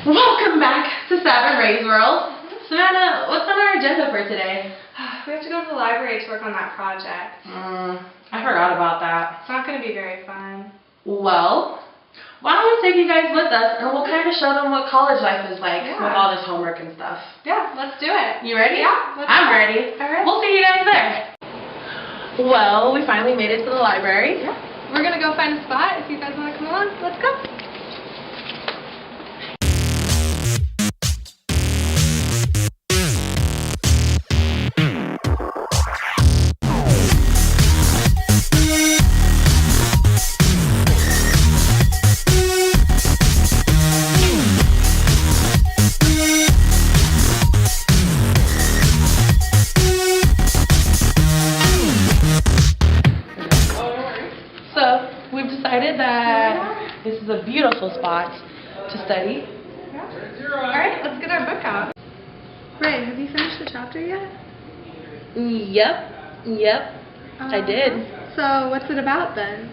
Welcome back to Savannah Ray's World. Savannah, what's on our agenda for today? We have to go to the library to work on that project. I forgot about that. It's not going to be very fun. Well, why don't we take you guys with us and we'll kind of show them what college life is like with all this homework and stuff. Yeah, let's do it. You ready? Yeah, I'm ready. All right. We'll see you guys there. Well, we finally made it to the library. Yeah. We're going to go find a spot. If you guys want to come along, let's go. We've decided that this is a beautiful spot to study. Alright, let's get our book out. Ray, have you finished the chapter yet? Yep, I did. So, what's it about then?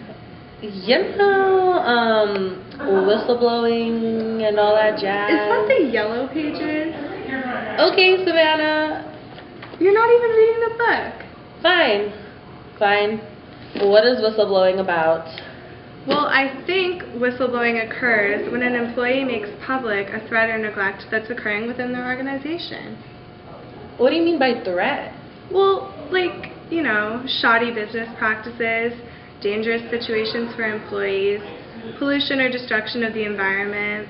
Whistleblowing and all that jazz. Is that the yellow pages? Okay, Savannah. You're not even reading the book. Fine. What is whistleblowing about? Well, I think whistleblowing occurs when an employee makes public a threat or neglect that's occurring within their organization. What do you mean by threat? Well, like, shoddy business practices, dangerous situations for employees, pollution or destruction of the environment,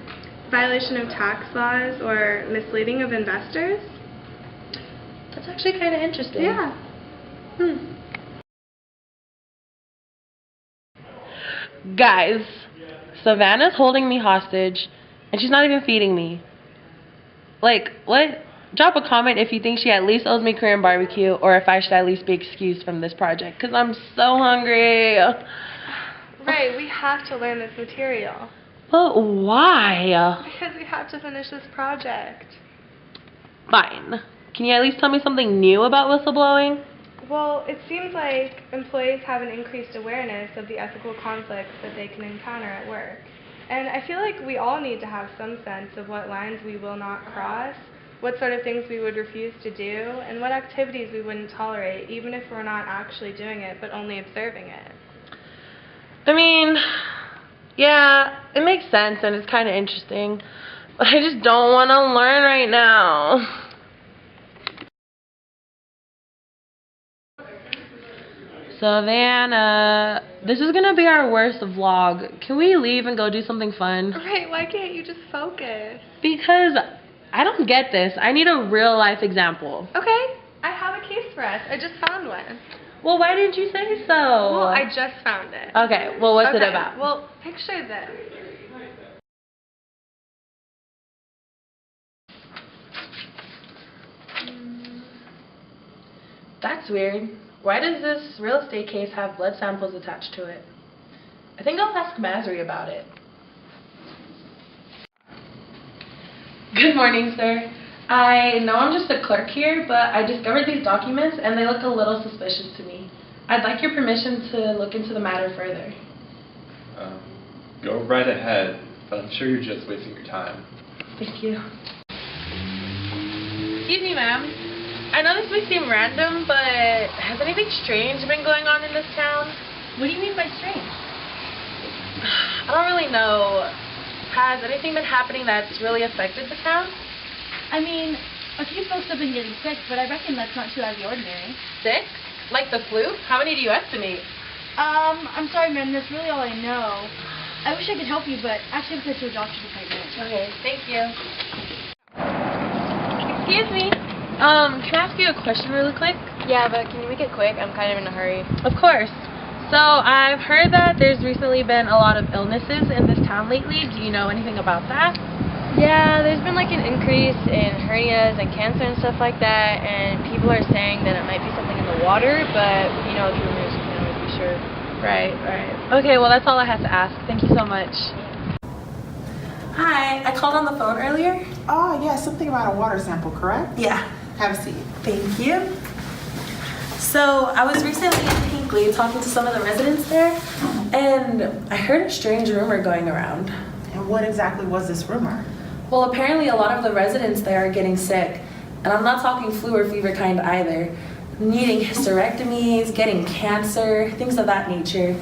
violation of tax laws, or misleading of investors. That's actually kind of interesting. Yeah. Guys, Savannah's holding me hostage, and she's not even feeding me. Like, what? Drop a comment if you think she at least owes me Korean barbecue, or if I should at least be excused from this project, because I'm so hungry. Ray, we have to learn this material. But why? Because we have to finish this project. Fine. Can you at least tell me something new about whistleblowing? Well, it seems like employees have an increased awareness of the ethical conflicts that they can encounter at work. And I feel like we all need to have some sense of what lines we will not cross, what sort of things we would refuse to do, and what activities we wouldn't tolerate, even if we're not actually doing it, but only observing it. I mean, yeah, it makes sense and it's kind of interesting, but I just don't want to learn right now. Savannah, this is going to be our worst vlog. Can we leave and go do something fun? Right, why can't you just focus? Because I don't get this. I need a real life example. Okay, I have a case for us. I just found one. Well, why didn't you say so? Well, I just found it. Okay, well, what's it about? Well, picture this. That's weird. Why does this real estate case have blood samples attached to it? I think I'll ask Masri about it. Good morning, sir. I know I'm just a clerk here, but I discovered these documents and they look a little suspicious to me. I'd like your permission to look into the matter further. Go right ahead, but I'm sure you're just wasting your time. Thank you. Excuse me, ma'am. I know this may seem random, but has anything strange been going on in this town? What do you mean by strange? I don't really know. Has anything been happening that's really affected the town? I mean, a few folks have been getting sick, but I reckon that's not too out of the ordinary. Sick? Like the flu? How many do you estimate? I'm sorry, ma'am, that's really all I know. I wish I could help you, but I actually have to go to a doctor's appointment. Okay, thank you. Excuse me. Can I ask you a question really quick? Yeah, but can you make it quick? I'm kind of in a hurry. Of course. So, I've heard that there's recently been a lot of illnesses in this town lately. Do you know anything about that? Yeah, there's been like an increase in hernias and cancer and stuff like that, and people are saying that it might be something in the water, but, it's rumors, you can't always be sure. Right. Okay, well, that's all I had to ask. Thank you so much. Hi, I called on the phone earlier. Oh, yeah, something about a water sample, correct? Yeah. Have a seat. Thank you. So, I was recently in Pinkley talking to some of the residents there, and I heard a strange rumor going around. And what exactly was this rumor? Well, apparently a lot of the residents there are getting sick. And I'm not talking flu or fever kind either. Needing hysterectomies, getting cancer, things of that nature.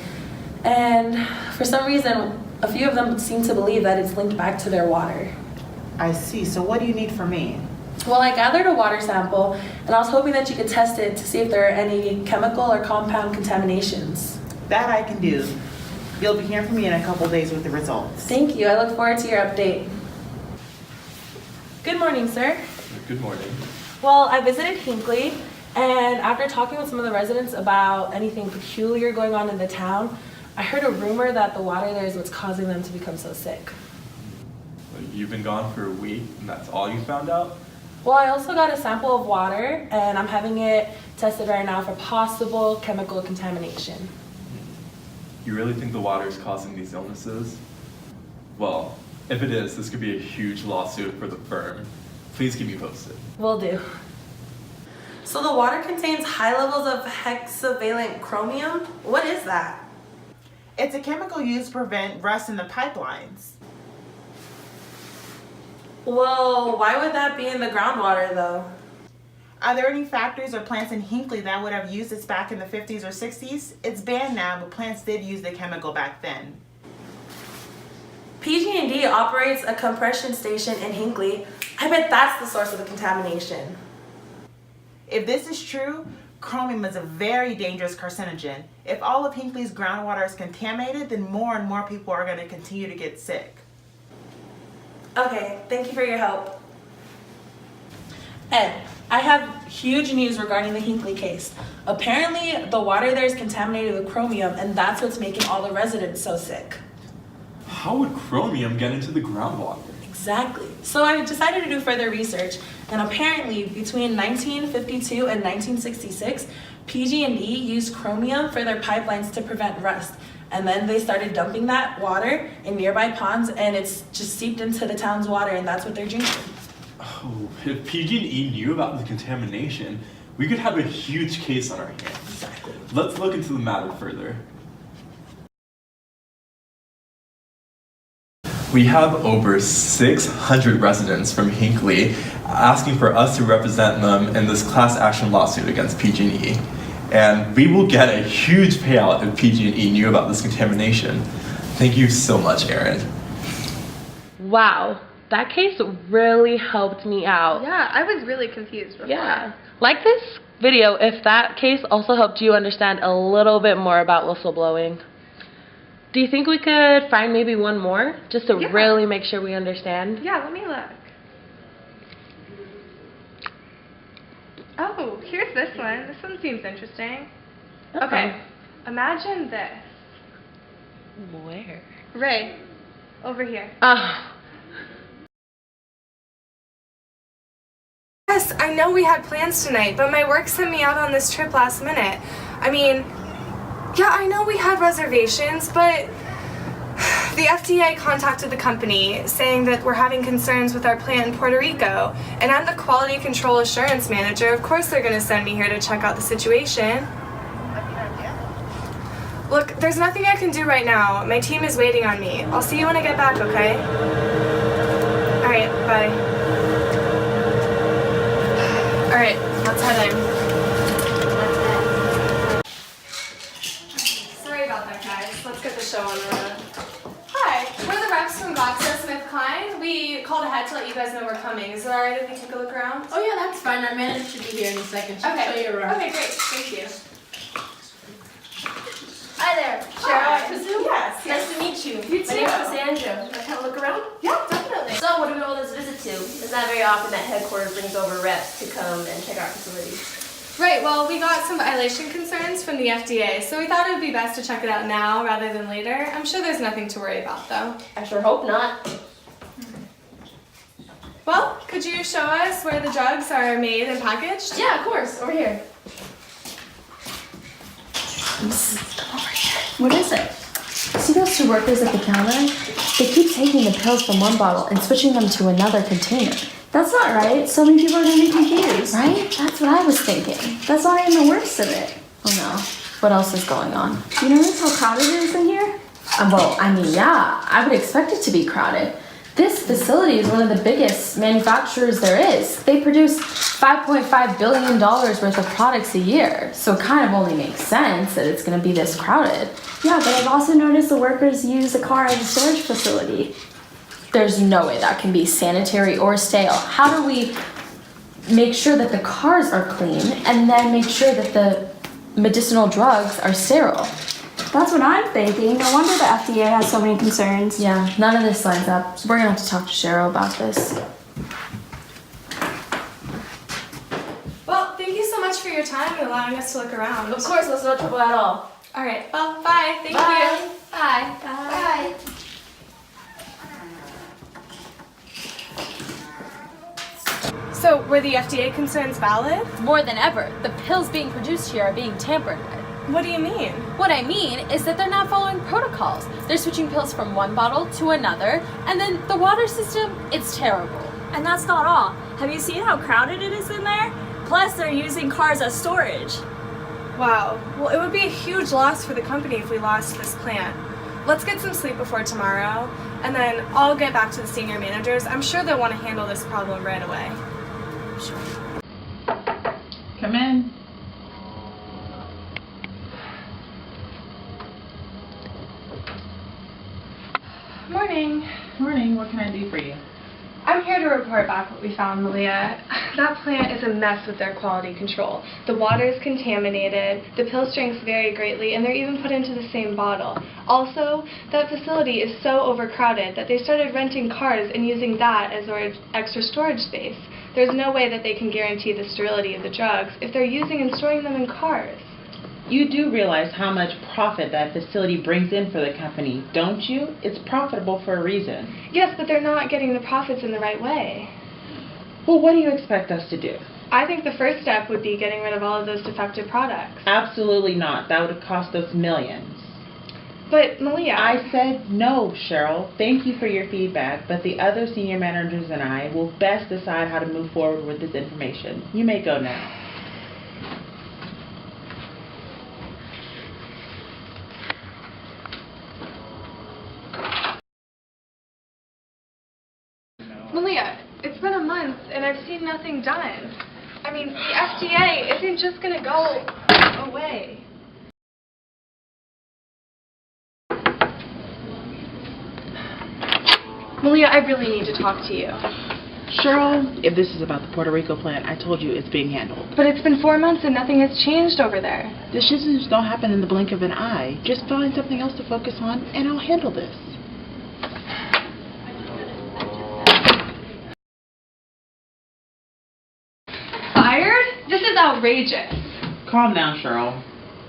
And for some reason, a few of them seem to believe that it's linked back to their water. I see. So what do you need from me? Well, I gathered a water sample, and I was hoping that you could test it to see if there are any chemical or compound contaminations. That I can do. You'll be hearing from me in a couple days with the results. Thank you. I look forward to your update. Good morning, sir. Good morning. Well, I visited Hinckley, and after talking with some of the residents about anything peculiar going on in the town, I heard a rumor that the water there is what's causing them to become so sick. You've been gone for a week, and that's all you found out? Well, I also got a sample of water, and I'm having it tested right now for possible chemical contamination. You really think the water is causing these illnesses? Well, if it is, this could be a huge lawsuit for the firm. Please keep me posted. Will do. So the water contains high levels of hexavalent chromium? What is that? It's a chemical used to prevent rust in the pipelines. Well, why would that be in the groundwater though? Are there any factories or plants in Hinckley that would have used this back in the 50s or 60s? It's banned now, but plants did use the chemical back then. PG&D operates a compression station in Hinckley. I bet that's the source of the contamination. If this is true, chromium is a very dangerous carcinogen. If all of Hinckley's groundwater is contaminated, then more and more people are going to continue to get sick. Okay, thank you for your help. Ed, I have huge news regarding the Hinckley case. Apparently, the water there is contaminated with chromium, and that's what's making all the residents so sick. How would chromium get into the groundwater? Exactly. So I decided to do further research, and apparently between 1952 and 1966, PG&E used chromium for their pipelines to prevent rust. And then they started dumping that water in nearby ponds, and it's just seeped into the town's water, and that's what they're drinking. Oh, if PG&E knew about the contamination, we could have a huge case on our hands. Exactly. Let's look into the matter further. We have over 600 residents from Hinckley asking for us to represent them in this class action lawsuit against PG&E. And we will get a huge payout if PG&E knew about this contamination. Thank you so much, Erin. Wow, that case really helped me out. Yeah, I was really confused before. Yeah. Like this video if that case also helped you understand a little bit more about whistleblowing. Do you think we could find maybe one more just to really make sure we understand? Yeah, let me look. Oh, here's this one. This one seems interesting. Okay, imagine this. Where? Ray, over here. Yes, I know we had plans tonight, but my work sent me out on this trip last minute. I mean, yeah, I know we had reservations, but the FDA contacted the company saying that we're having concerns with our plant in Puerto Rico, and I'm the quality control assurance manager. Of course they're going to send me here to check out the situation. Look, there's nothing I can do right now. My team is waiting on me. I'll see you when I get back, okay? All right, bye. All right, let's head in. Sorry about that, guys. Let's get the show on the road. Hi, we're the reps from GlaxoSmithKline. We called ahead to let you guys know we're coming. Is it all right if we take a look around? Oh yeah, that's fine. Our manager should be here in a second. She'll show you around. Okay, great. Thank you. Hi there, Cheryl. Hi. I presume? Yes. Nice to meet you. You My too. name's Cassandra. Can I kind of look around? Yeah, definitely. So what do we owe this visit to? It's not very often that headquarters brings over reps to come and check our facilities. Right, well, we got some violation concerns from the FDA, so we thought it would be best to check it out now rather than later. I'm sure there's nothing to worry about, though. I sure hope not. Well, could you show us where the drugs are made and packaged? Yeah, of course. Over here. What is it? See those two workers at the counter? They keep taking the pills from one bottle and switching them to another container. That's not right. So many people are going to be confused. Right? That's what I was thinking. That's not even the worst of it. Oh no. What else is going on? Do you notice how crowded it is in here? Well, I mean, yeah, I would expect it to be crowded. This facility is one of the biggest manufacturers there is. They produce $5.5 billion worth of products a year, so it kind of only makes sense that it's going to be this crowded. Yeah, but I've also noticed the workers use the car as a storage facility. There's no way that can be sanitary or stale. How do we make sure that the cars are clean and then make sure that the medicinal drugs are sterile? That's what I'm thinking. No wonder the FDA has so many concerns. Yeah, none of this lines up. So we're gonna have to talk to Cheryl about this. Well, thank you so much for your time and allowing us to look around. Of course, that's no trouble at all. All right, well, bye. Thank Bye. you. Bye. Bye. So, were the FDA concerns valid? More than ever, the pills being produced here are being tampered with. What do you mean? What I mean is that they're not following protocols. They're switching pills from one bottle to another, and then the water system, it's terrible. And that's not all. Have you seen how crowded it is in there? Plus, they're using cars as storage. Wow. Well, it would be a huge loss for the company if we lost this plant. Let's get some sleep before tomorrow, and then I'll get back to the senior managers. I'm sure they'll want to handle this problem right away. Come in. Morning. Morning, what can I do for you? I'm here to report back what we found, Malia. That plant is a mess with their quality control. The water is contaminated, the pill strengths vary greatly, and they're even put into the same bottle. Also, that facility is so overcrowded that they started renting cars and using that as extra storage space. There's no way that they can guarantee the sterility of the drugs if they're using and storing them in cars. You do realize how much profit that facility brings in for the company, don't you? It's profitable for a reason. Yes, but they're not getting the profits in the right way. Well, what do you expect us to do? I think the first step would be getting rid of all of those defective products. Absolutely not. That would cost us millions. But, Malia... I said no, Cheryl. Thank you for your feedback, but the other senior managers and I will best decide how to move forward with this information. You may go now. Malia, it's been a month and I've seen nothing done. I mean, the FDA isn't just going to go away. Malia, I really need to talk to you. Cheryl, if this is about the Puerto Rico plant, I told you it's being handled. But it's been 4 months and nothing has changed over there. Decisions don't happen in the blink of an eye. Just find something else to focus on and I'll handle this. Fired? This is outrageous. Calm down, Cheryl.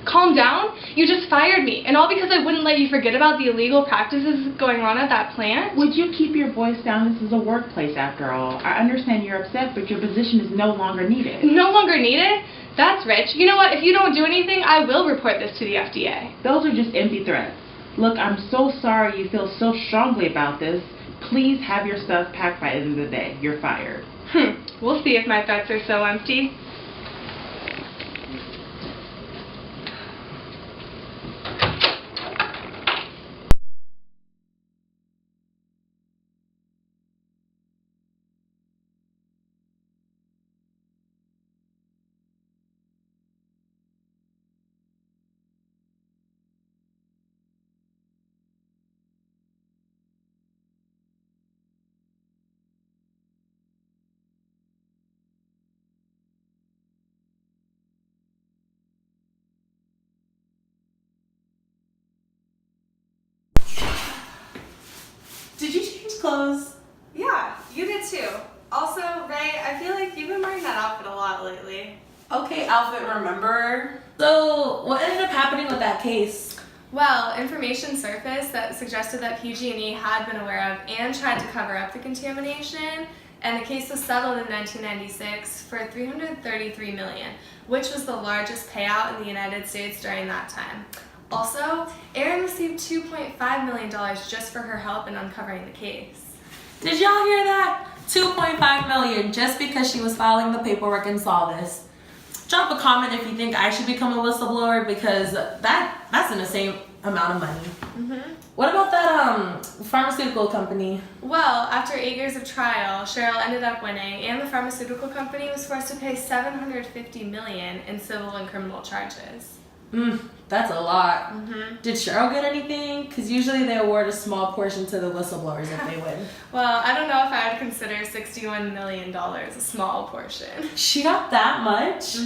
Calm down? You just fired me, and all because I wouldn't let you forget about the illegal practices going on at that plant? Would you keep your voice down? This is a workplace after all. I understand you're upset, but your position is no longer needed. No longer needed? That's rich. You know what? If you don't do anything, I will report this to the FDA. Those are just empty threats. Look, I'm so sorry you feel so strongly about this. Please have your stuff packed by the end of the day. You're fired. We'll see if my threats are so empty. Did you change clothes? Yeah, you did too. Also, Ray, I feel like you've been wearing that outfit a lot lately. Okay, outfit remember. So, what ended up happening with that case? Well, information surfaced that suggested that PG&E had been aware of and tried to cover up the contamination, and the case was settled in 1996 for $333 million, which was the largest payout in the United States during that time. Also, Erin received $2.5 million just for her help in uncovering the case. Did y'all hear that? $2.5 million just because she was filing the paperwork and saw this. Drop a comment if you think I should become a whistleblower, because that's an amount of money. What about that pharmaceutical company? Well, after 8 years of trial, Cheryl ended up winning, and the pharmaceutical company was forced to pay $750 million in civil and criminal charges. That's a lot. Did Cheryl get anything? Because usually they award a small portion to the whistleblowers if they win. Well, I don't know if I would consider $61 million a small portion. She got that much?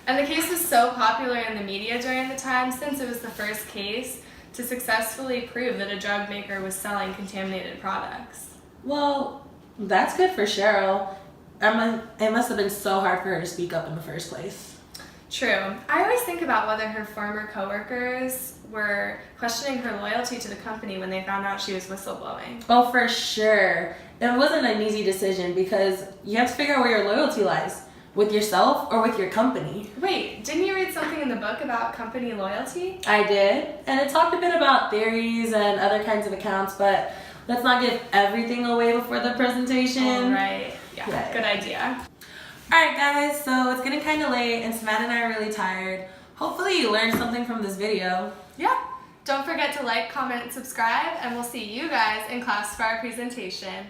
And the case was so popular in the media during the time, since it was the first case to successfully prove that a drug maker was selling contaminated products. Well, that's good for Cheryl. It must have been so hard for her to speak up in the first place. True. I always think about whether her former coworkers were questioning her loyalty to the company when they found out she was whistleblowing. Oh, for sure. It wasn't an easy decision because you have to figure out where your loyalty lies. With yourself or with your company. Wait, didn't you read something in the book about company loyalty? I did, and it talked a bit about theories and other kinds of accounts, but let's not give everything away before the presentation. All right. Yeah, good idea. Alright guys, so it's getting kind of late and Savannah and I are really tired. Hopefully you learned something from this video. Yeah. Don't forget to like, comment, and subscribe, and we'll see you guys in class for our presentation.